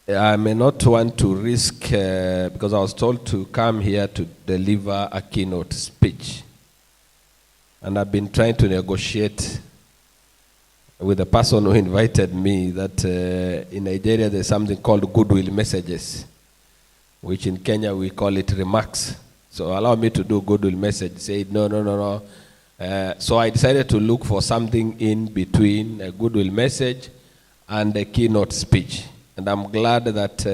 I may not want to risk, because I was told to come here to deliver a keynote speech. And I've been trying to negotiate with the person who invited me that in Nigeria there's something called goodwill messages, which in Kenya we call it remarks. So allow me to do goodwill message. Say no. So I decided to look for something in between a goodwill message and a keynote speech. And I'm glad that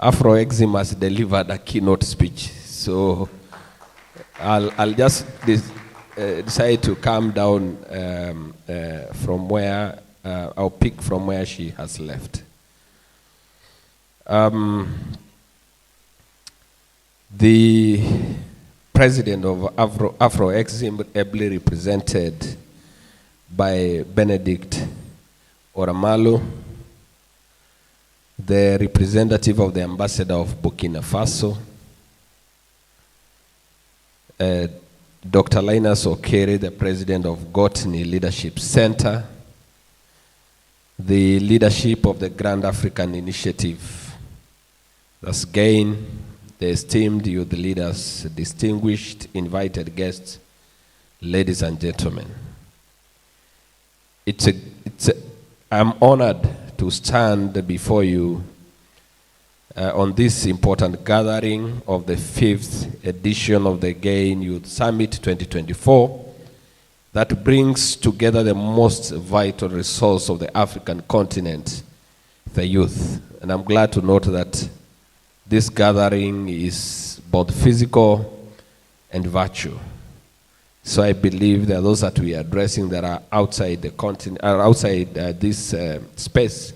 Afro-Exim has delivered a keynote speech. So I'll just decide to come down from where, I'll pick from where she has left. The president of Afro-Exim, ably represented by Benedict Oramalo, the representative of the ambassador of Burkina Faso, Dr. Linus Okere, the president of Gotni Leadership Center, the leadership of the Grand African Initiative, that's GAIN, the esteemed youth leaders, distinguished invited guests, ladies and gentlemen. I'm honored to stand before you on this important gathering of the 5th edition of the GAIN Youth Summit 2024 that brings together the most vital resource of the African continent, the youth. And I'm glad to note that this gathering is both physical and virtual. So I believe that those that we are addressing that are outside the continent, are outside this space,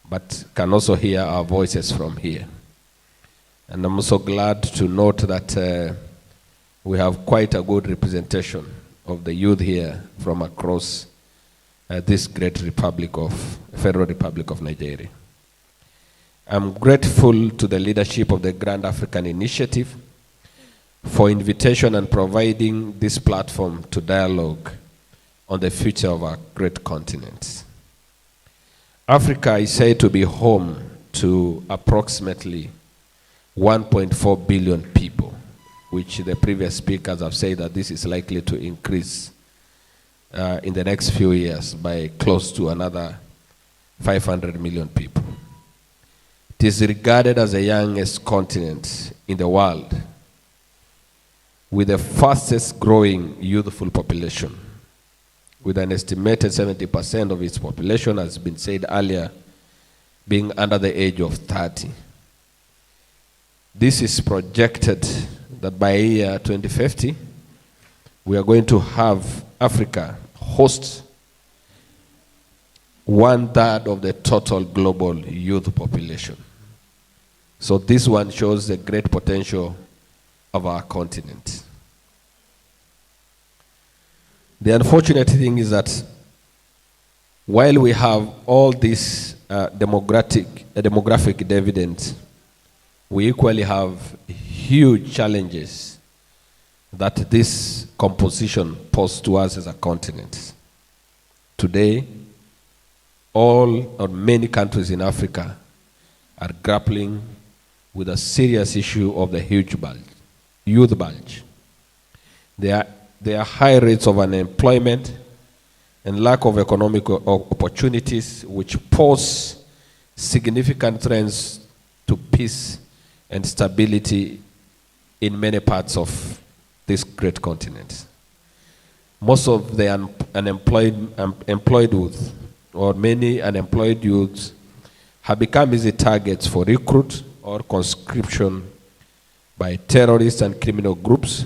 but can also hear our voices from here. And I'm also glad to note that we have quite a good representation of the youth here from across this great Federal Republic of Nigeria. I'm grateful to the leadership of the Grand African Initiative for invitation and providing this platform to dialogue on the future of our great continent. Africa is said to be home to approximately 1.4 billion people, which the previous speakers have said that this is likely to increase in the next few years by close to another 500 million people. It is regarded as the youngest continent in the world, with the fastest growing youthful population, with an estimated 70% of its population, as has been said earlier, being under the age of 30. This is projected that by year 2050, we are going to have Africa host 1/3 of the total global youth population. So this one shows the great potential of our continent. The unfortunate thing is that while we have all these demographic dividends, we equally have huge challenges that this composition poses to us as a continent. Today, all or many countries in Africa are grappling with a serious issue of the huge youth bulge. There are high rates of unemployment and lack of economic opportunities, which pose significant threats to peace and stability in many parts of this great continent. Most of the unemployed youth, or many unemployed youths, have become easy targets for recruit or conscription by terrorists and criminal groups.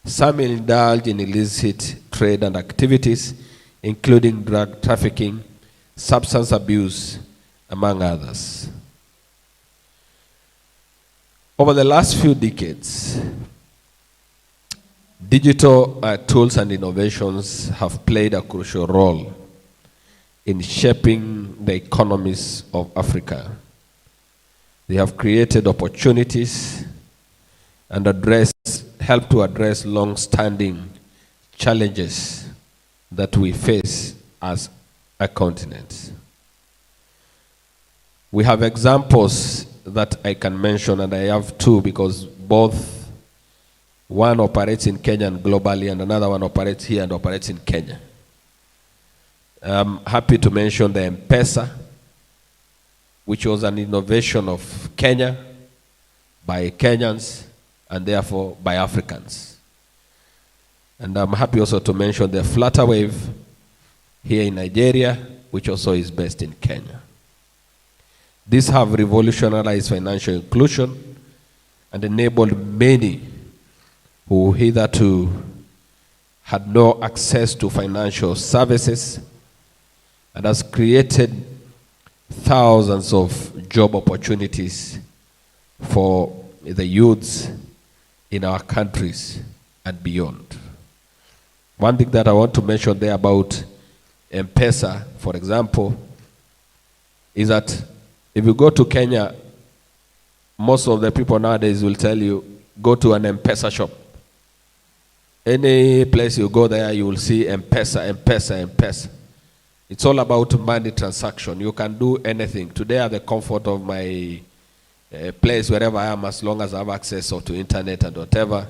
Some indulge in illicit trade and activities, including drug trafficking, substance abuse, among others. Over the last few decades, digital tools and innovations have played a crucial role in shaping the economies of Africa. They have created opportunities and help to address long-standing challenges that we face as a continent. We have examples that I can mention, and I have two because both, one operates in Kenya and globally, and another one operates here and operates in Kenya. I'm happy to mention the M-Pesa, which was an innovation of Kenya by Kenyans and therefore by Africans. And I'm happy also to mention the Flutterwave here in Nigeria, which also is based in Kenya. These have revolutionized financial inclusion and enabled many who hitherto had no access to financial services, and has created thousands of job opportunities for the youths in our countries and beyond. One thing that I want to mention there about M-Pesa, for example, is that if you go to Kenya, most of the people nowadays will tell you, go to an M-Pesa shop. Any place you go there, you will see M-Pesa, M-Pesa, M-Pesa. It's all about money transaction. You can do anything. Today, at the comfort of my place, wherever I am, as long as I have access to internet and whatever,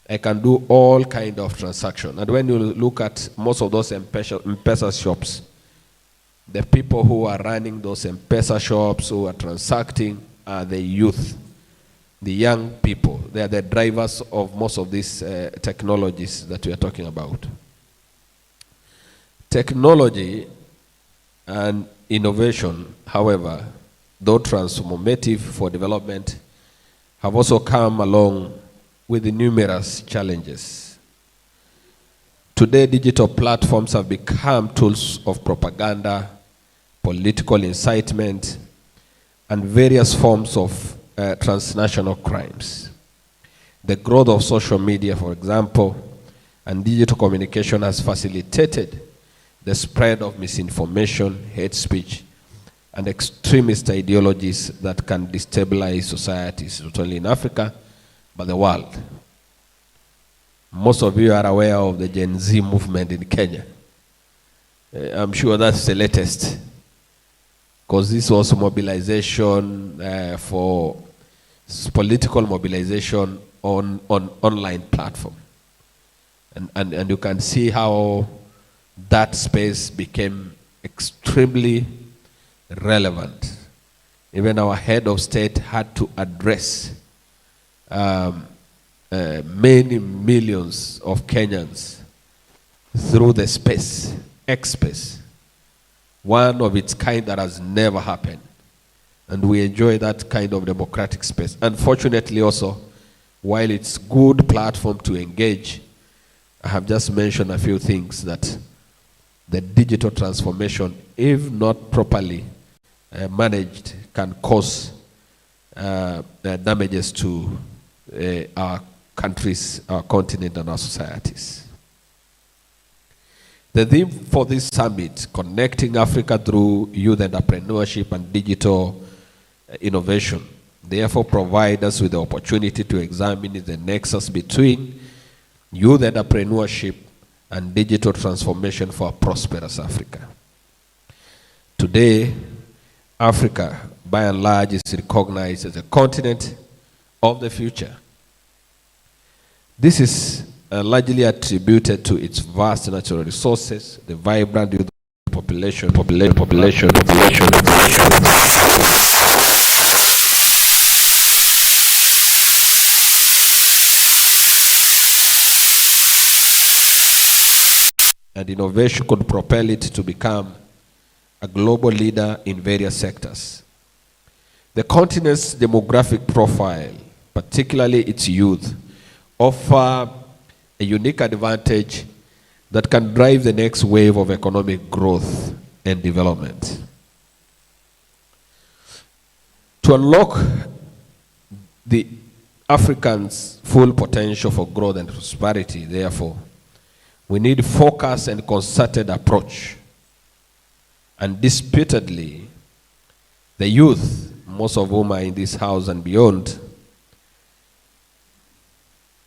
I can do all kind of transaction. And when you look at most of those M-Pesa shops, the people who are running those M-Pesa shops, who are transacting, are the youth, the young people. They are the drivers of most of these technologies that we are talking about. Technology and innovation, however, though transformative for development, have also come along with numerous challenges. Today, digital platforms have become tools of propaganda, political incitement, and various forms of transnational crimes. The growth of social media, for example, and digital communication has facilitated the spread of misinformation, hate speech, and extremist ideologies that can destabilize societies, not only in Africa, but the world. Most of you are aware of the Gen Z movement in Kenya. I'm sure that's the latest, because this was mobilization for political mobilization on online platform. And you can see how that space became extremely relevant. Even our head of state had to address many millions of Kenyans through the space, X-Space, one of its kind that has never happened. And we enjoy that kind of democratic space. Unfortunately also, while it's good platform to engage, I have just mentioned a few things that the digital transformation, if not properly managed, can cause damages to our countries, our continent, and our societies. The theme for this summit, Connecting Africa Through Youth Entrepreneurship and Digital Innovation, therefore provide us with the opportunity to examine the nexus between youth entrepreneurship and digital transformation for a prosperous Africa. Today, Africa, by and large, is recognized as a continent of the future. This is largely attributed to its vast natural resources, the vibrant youth population, and innovation could propel it to become a global leader in various sectors. The continent's demographic profile, particularly its youth, offer a unique advantage that can drive the next wave of economic growth and development. To unlock the Africans' full potential for growth and prosperity, therefore, we need focused and concerted approach. And disputedly, the youth, most of whom are in this house and beyond,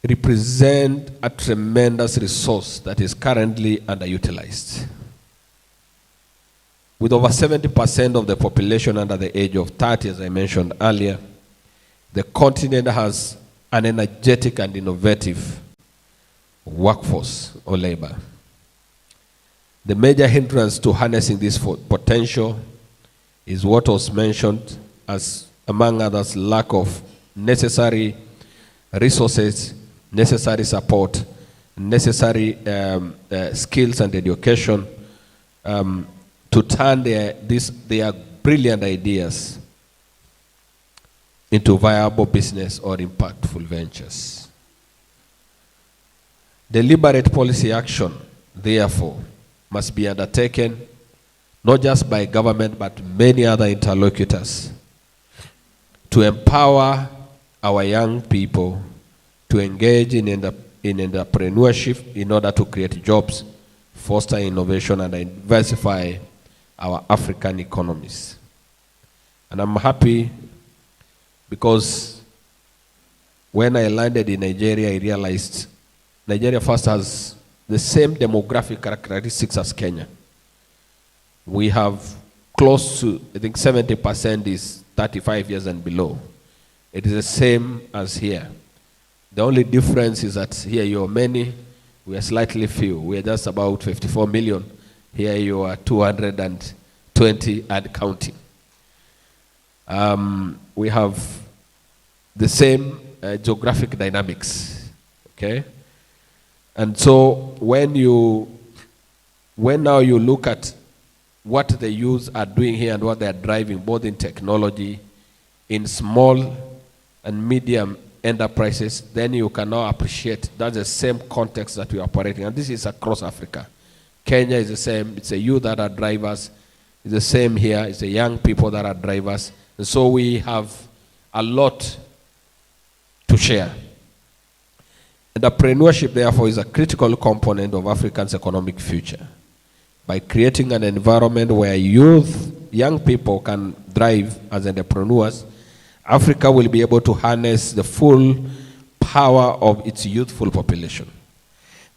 represent a tremendous resource that is currently underutilized. With over 70% of the population under the age of 30, as I mentioned earlier, the continent has an energetic and innovative workforce or labor. The major hindrance to harnessing this potential is what was mentioned as, among others, lack of necessary resources, necessary support, necessary skills and education to turn their brilliant ideas into viable business or impactful ventures. Deliberate policy action, therefore, must be undertaken not just by government but many other interlocutors to empower our young people to engage in entrepreneurship in order to create jobs, foster innovation, and diversify our African economies. And I'm happy because when I landed in Nigeria, I realized Nigeria first has the same demographic characteristics as Kenya. We have close to, I think 70% is 35 years and below. It is the same as here. The only difference is that here you are many, we are slightly few. We are just about 54 million. Here you are 220 and counting. We have the same geographic dynamics, okay? And so when now you look at what the youth are doing here and what they are driving, both in technology, in small and medium enterprises, then you can now appreciate that's the same context that we are operating. And this is across Africa. Kenya is the same. It's the youth that are drivers. It's the same here. It's the young people that are drivers. And so we have a lot to share. Entrepreneurship, therefore, is a critical component of Africa's economic future. By creating an environment where young people can thrive as entrepreneurs, Africa will be able to harness the full power of its youthful population.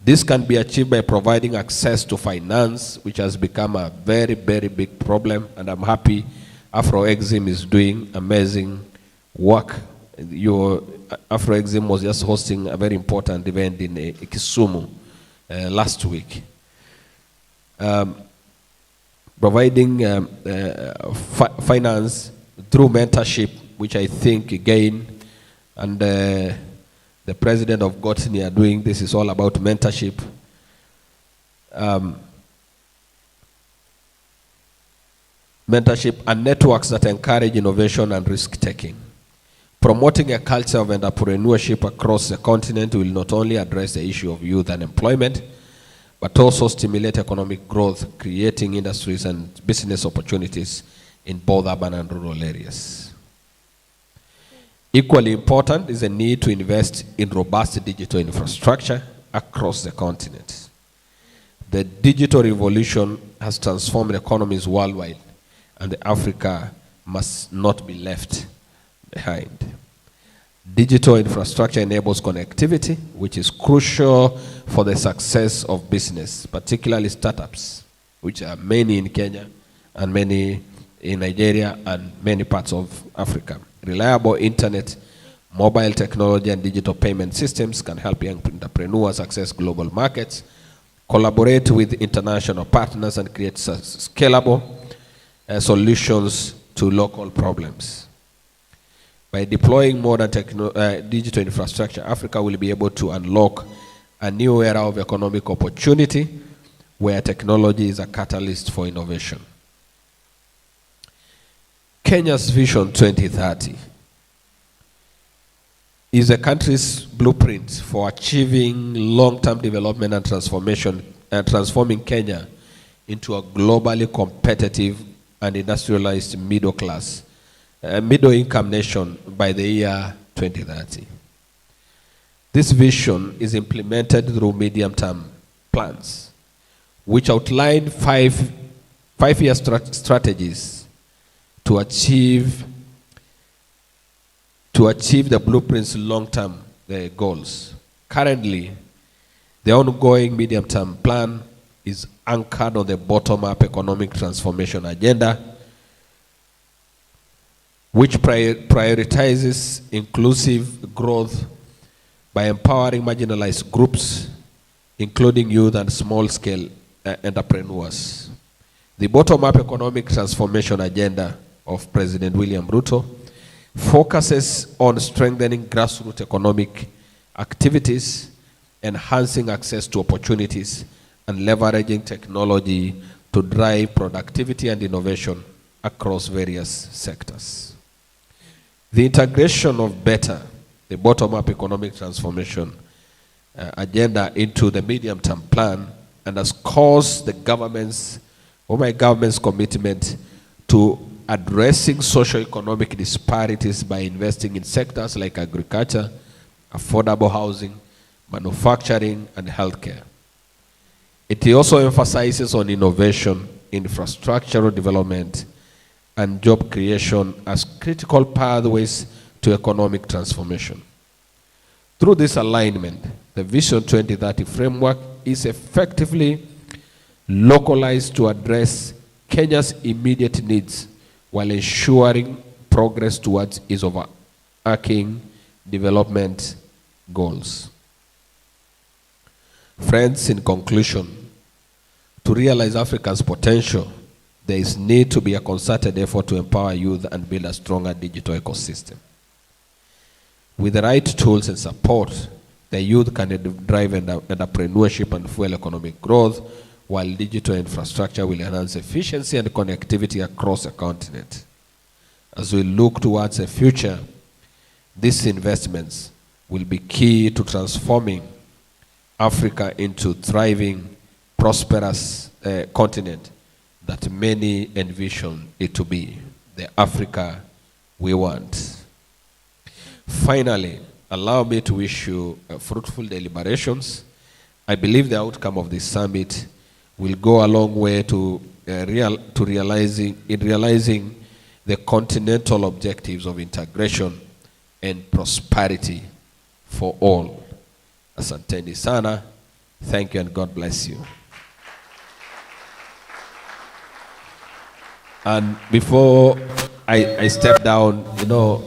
This can be achieved by providing access to finance, which has become a very, very big problem, and I'm happy Afro-Exim is doing amazing work. Afro-Exim was just hosting a very important event in Kisumu last week. Providing finance through mentorship, which I think again, and the president of Gotini are doing, this is all about mentorship. Mentorship and networks that encourage innovation and risk-taking. Promoting a culture of entrepreneurship across the continent will not only address the issue of youth unemployment, but also stimulate economic growth, creating industries and business opportunities in both urban and rural areas. Equally important is the need to invest in robust digital infrastructure across the continent. The digital revolution has transformed economies worldwide, and Africa must not be left behind. Digital infrastructure enables connectivity, which is crucial for the success of business, particularly startups, which are many in Kenya and many in Nigeria and many parts of Africa. Reliable internet, mobile technology, and digital payment systems can help young entrepreneurs access global markets, collaborate with international partners, and create scalable solutions to local problems. By deploying modern digital infrastructure, Africa will be able to unlock a new era of economic opportunity where technology is a catalyst for innovation. Kenya's Vision 2030 is the country's blueprint for achieving long-term development and transformation, transforming Kenya into a globally competitive and industrialized middle-income nation by the year 2030. This vision is implemented through medium-term plans, which outline five-year strategies to achieve the blueprint's long-term goals. Currently, the ongoing medium-term plan is anchored on the bottom-up economic transformation agenda, which prioritizes inclusive growth by empowering marginalized groups, including youth and small-scale entrepreneurs. The bottom-up economic transformation agenda of President William Ruto focuses on strengthening grassroots economic activities, enhancing access to opportunities, and leveraging technology to drive productivity and innovation across various sectors. The integration of BETTER, the bottom-up economic transformation agenda, into the medium-term plan underscores the my government's commitment to addressing socio-economic disparities by investing in sectors like agriculture, affordable housing, manufacturing, and healthcare. It also emphasizes on innovation, infrastructural development, and job creation as critical pathways to economic transformation. Through this alignment, the Vision 2030 framework is effectively localized to address Kenya's immediate needs while ensuring progress towards its overarching development goals. Friends, in conclusion, to realize Africa's potential, there is need to be a concerted effort to empower youth and build a stronger digital ecosystem. With the right tools and support, the youth can drive entrepreneurship and fuel economic growth, while digital infrastructure will enhance efficiency and connectivity across the continent. As we look towards the future, these investments will be key to transforming Africa into thriving, prosperous continent that many envision it to be, the Africa we want. Finally, allow me to wish you fruitful deliberations. I believe the outcome of this summit will go a long way to realizing the continental objectives of integration and prosperity for all. Asanteni sana. Thank you and God bless you. And before I step down,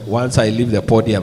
once I leave the podium,